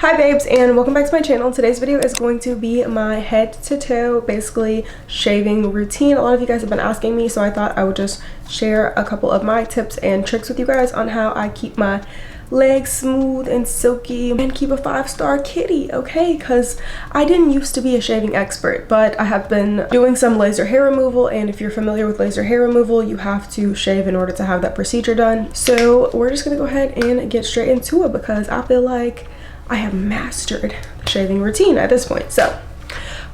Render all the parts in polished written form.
Hi babes, and welcome back to my channel. Today's video is going to be my head to toe, basically shaving routine. A lot of you guys have been asking me, so I thought I would just share a couple of my tips and tricks with you guys on how I keep my legs smooth and silky and keep a 5-star kitty, okay? Because I didn't used to be a shaving expert, but I have been doing some laser hair removal, and if you're familiar with laser hair removal, you have to shave in order to have that procedure done. So we're just gonna go ahead and get straight into it because I feel like I have mastered the shaving routine at this point. So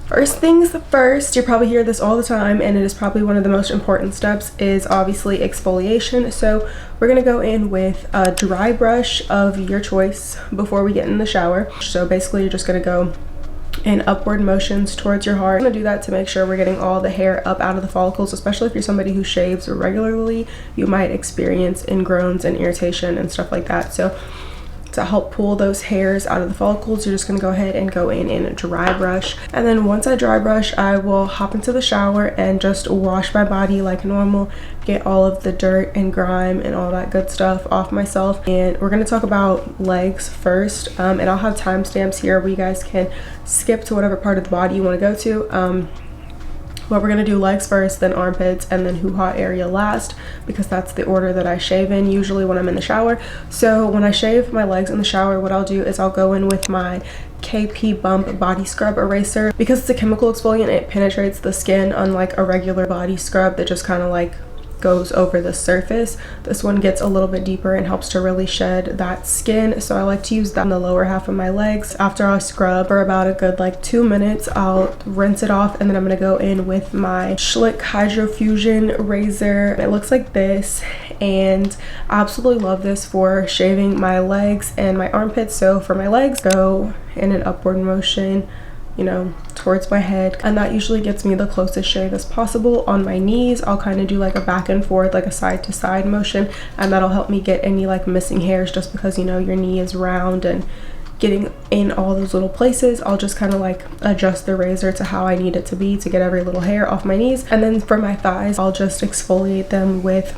first things first, you probably hear this all the time, and it is probably one of the most important steps, is obviously exfoliation. So we're gonna go in with a dry brush of your choice before we get in the shower. So basically you're just gonna go in upward motions towards your heart. I'm gonna do that to make sure we're getting all the hair up out of the follicles, especially if you're somebody who shaves regularly. You might experience ingrowns and irritation and stuff like that. So to help pull those hairs out of the follicles, you're just gonna go ahead and go in a dry brush. And then once I dry brush, I will hop into the shower and just wash my body like normal, get all of the dirt and grime and all that good stuff off myself. And we're gonna talk about legs first, and I'll have timestamps here where you guys can skip to whatever part of the body you wanna go to. But we're gonna do legs first, then armpits, and then hoo-ha area last, because that's the order that I shave in usually when I'm in the shower. So when I shave my legs in the shower, what I'll do is I'll go in with my KP Bump body scrub eraser. Because it's a chemical exfoliant, it penetrates the skin, unlike a regular body scrub that just kind of like goes over the surface. This one gets a little bit deeper and helps to really shed that skin, so I like to use that on the lower half of my legs. After I scrub for about a good like 2 minutes, I'll rinse it off, and then I'm gonna go in with my Schlick Hydrofusion razor. It looks like this, and I absolutely love this for shaving my legs and my armpits. So for my legs, go in an upward motion, you know, towards my head, and that usually gets me the closest shave as possible. On my knees, I'll kind of do like a back and forth, like a side to side motion, and that'll help me get any like missing hairs, just because, you know, your knee is round and getting in all those little places. I'll just kind of like adjust the razor to how I need it to be to get every little hair off my knees. And then for my thighs, I'll just exfoliate them with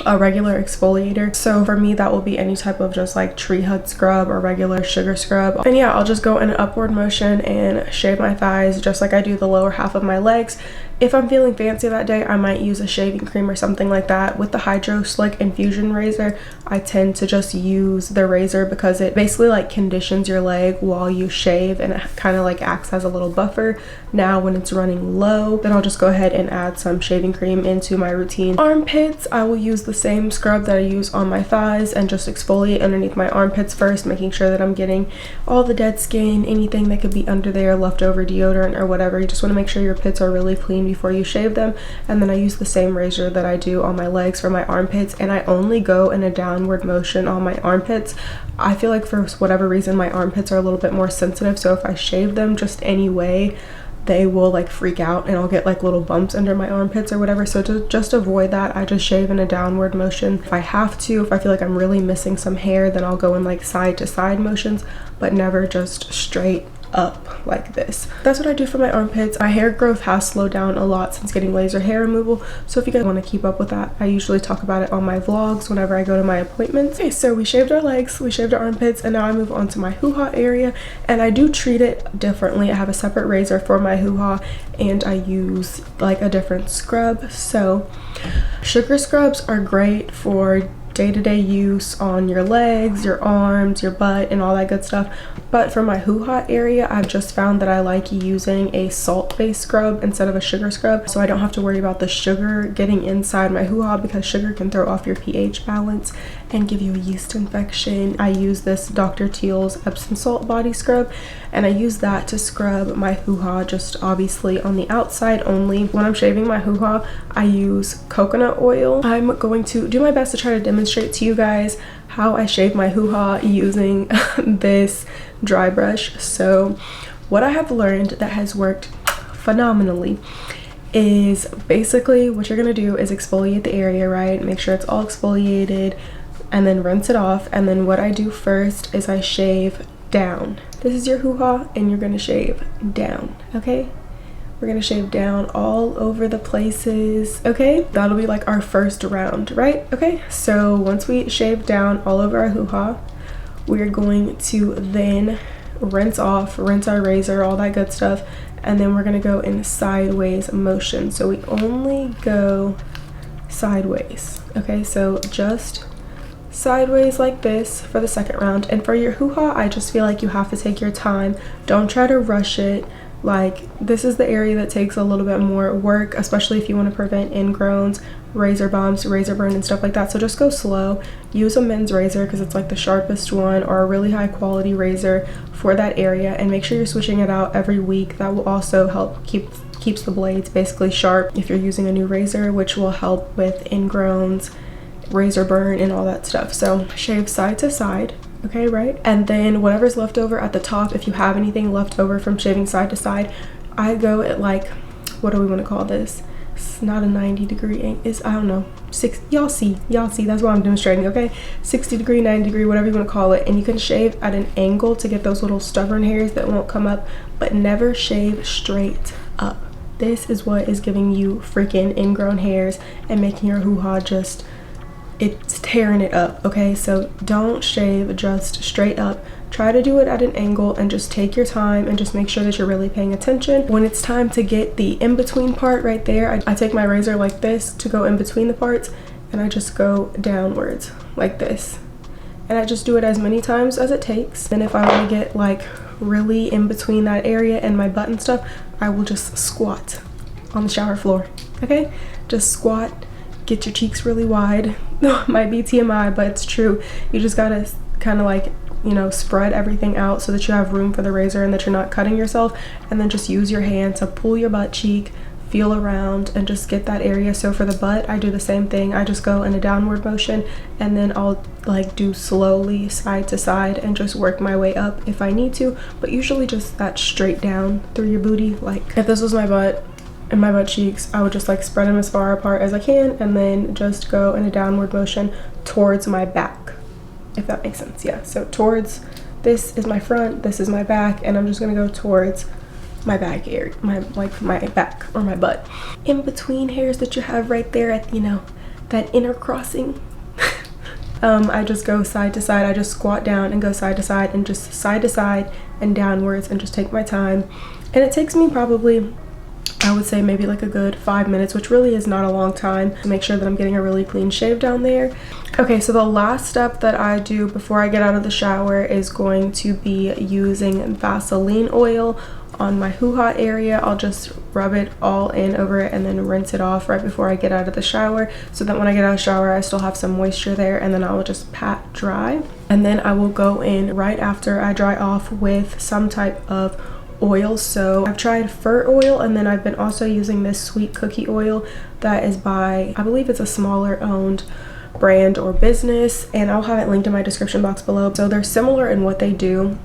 a regular exfoliator. So for me, that will be any type of just like tree hut scrub or regular sugar scrub. And yeah, I'll just go in an upward motion and shave my thighs just like I do the lower half of my legs. If I'm feeling fancy that day, I might use a shaving cream or something like that. With the Hydro Slick Infusion razor, I tend to just use the razor because it basically like conditions your leg while you shave, and it kind of like acts as a little buffer. Now when it's running low, then I'll just go ahead and add some shaving cream into my routine. Armpits, I will use the same scrub that I use on my thighs and just exfoliate underneath my armpits first, making sure that I'm getting all the dead skin, anything that could be under there, leftover deodorant or whatever. You just want to make sure your pits are really clean before you shave them. And then I use the same razor that I do on my legs for my armpits, and I only go in a downward motion on my armpits. I feel like for whatever reason my armpits are a little bit more sensitive, so if I shave them just any way, they will like freak out and I'll get like little bumps under my armpits or whatever. So to just avoid that, I just shave in a downward motion. If I have to, if I feel like I'm really missing some hair, then I'll go in like side to side motions, but never just straight up like this. That's what I do for my armpits. My hair growth has slowed down a lot since getting laser hair removal, so if you guys want to keep up with that, I usually talk about it on my vlogs whenever I go to my appointments. Okay, so we shaved our legs, we shaved our armpits, and now I move on to my hoo-ha area, and I do treat it differently. I have a separate razor for my hoo-ha, and I use like a different scrub. So sugar scrubs are great for day-to-day use on your legs, your arms, your butt, and all that good stuff. But for my hoo-ha area, I've just found that I like using a salt-based scrub instead of a sugar scrub, so I don't have to worry about the sugar getting inside my hoo-ha, because sugar can throw off your pH balance and give you a yeast infection. I use this Dr. Teal's Epsom salt body scrub, and I use that to scrub my hoo-ha, just obviously on the outside only. When I'm shaving my hoo-ha, I use coconut oil. I'm going to do my best to try to demonstrate to you guys how I shave my hoo-ha using this dry brush. So what I have learned that has worked phenomenally is basically what you're gonna do is exfoliate the area, right? Make sure it's all exfoliated, and then rinse it off. And then what I do first is I shave down. This is your hoo-ha, and you're gonna shave down, okay? We're gonna shave down all over the places, okay? That'll be like our first round, right? Okay, so once we shave down all over our hoo-ha, we're going to then rinse off, rinse our razor, all that good stuff, and then we're going to go in sideways motion. So we only go sideways. Okay, so just sideways like this for the second round. And for your hoo-ha, I just feel like you have to take your time. Don't try to rush it. Like, this is the area that takes a little bit more work, especially if you want to prevent ingrowns, razor bumps, razor burn, and stuff like that. So just go slow. Use a men's razor because it's like the sharpest one, or a really high quality razor for that area, and make sure you're switching it out every week. That will also help keeps the blades basically sharp if you're using a new razor, which will help with ingrowns, razor burn, and all that stuff. So shave side to side. Okay, right? And then whatever's left over at the top, if you have anything left over from shaving side to side, I go at like, what do we want to call this? It's not a 90 degree angle. It's, I don't know, y'all see, that's what I'm demonstrating, okay? 60 degree, 90 degree, whatever you want to call it. And you can shave at an angle to get those little stubborn hairs that won't come up, but never shave straight up. This is what is giving you freaking ingrown hairs and making your hoo-ha just, it's tearing it up, okay? So don't shave just straight up. Try to do it at an angle and just take your time and just make sure that you're really paying attention. When it's time to get the in-between part right there, I take my razor like this to go in between the parts, and I just go downwards like this. And I just do it as many times as it takes. And if I want to get like really in between that area and my butt and stuff, I will just squat on the shower floor, okay? Just squat. Get your cheeks really wide. Might be TMI, but it's true. You just gotta kind of like, you know, spread everything out so that you have room for the razor and that you're not cutting yourself. And then just use your hand to pull your butt cheek, feel around, and just get that area. So for the butt, I do the same thing. I just go in a downward motion, and then I'll like do slowly side to side and just work my way up if I need to, but usually just that straight down through your booty. Like if this was my butt and my butt cheeks, I would just like spread them as far apart as I can, and then just go in a downward motion towards my back, if that makes sense. Yeah, so towards, this is my front, this is my back, and I'm just gonna go towards my back area, my back or my butt. In between hairs that you have right there at, you know, that inner crossing, I just go side to side. I just squat down and go side to side, and just side to side and downwards, and just take my time. And it takes me probably, I would say maybe like a good 5 minutes, which really is not a long time, to make sure that I'm getting a really clean shave down there. Okay, so the last step that I do before I get out of the shower is going to be using Vaseline oil on my hoo-ha area. I'll just rub it all in over it and then rinse it off right before I get out of the shower, so that when I get out of the shower I still have some moisture there, and then I will just pat dry. And then I will go in right after I dry off with some type of oil. So I've tried fir oil, and then I've been also using this sweet cookie oil that is by, I believe it's a smaller owned brand or business, and I'll have it linked in my description box below. So they're similar in what they do,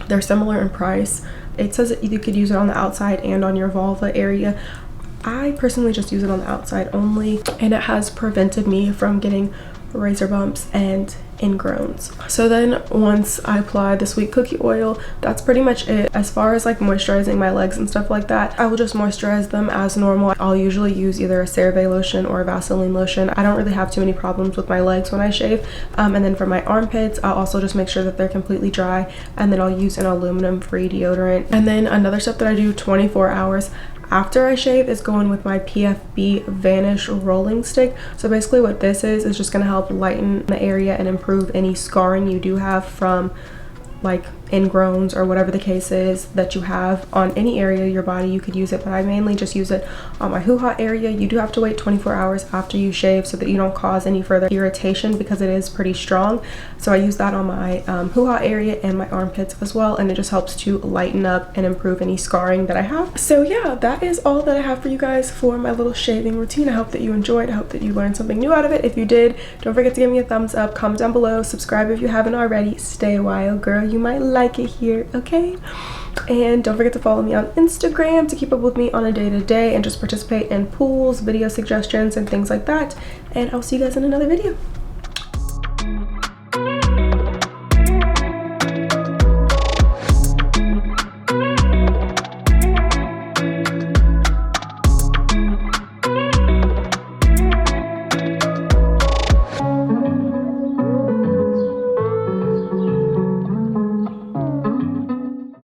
they're similar in price. It says that you could use it on the outside and on your vulva area. I personally just use it on the outside only, and it has prevented me from getting razor bumps and ingrowns. So then once I apply the sweet cookie oil, that's pretty much it. As far as like moisturizing my legs and stuff like that, I will just moisturize them as normal. I'll usually use either a CeraVe lotion or a Vaseline lotion. I don't really have too many problems with my legs when I shave. And then for my armpits, I'll also just make sure that they're completely dry, and then I'll use an aluminum free deodorant. And then another step that I do 24 hours after I shave is going with my PFB Vanish rolling stick. So basically what this is just going to help lighten the area and improve any scarring you do have from like ingrowns or whatever the case is that you have on any area of your body. You could use it, but I mainly just use it on my hoo-ha area. You do have to wait 24 hours after you shave so that you don't cause any further irritation, because it is pretty strong. So I use that on my hoo-ha area and my armpits as well, and it just helps to lighten up and improve any scarring that I have. So yeah, that is all that I have for you guys for my little shaving routine. I hope that you enjoyed. I hope that you learned something new out of it. If you did, don't forget to give me a thumbs up, comment down below, subscribe if you haven't already. Stay a while, girl, you might like it here, okay? And don't forget to follow me on Instagram to keep up with me on a day-to-day and just participate in pools, video suggestions, and things like that. And I'll see you guys in another video.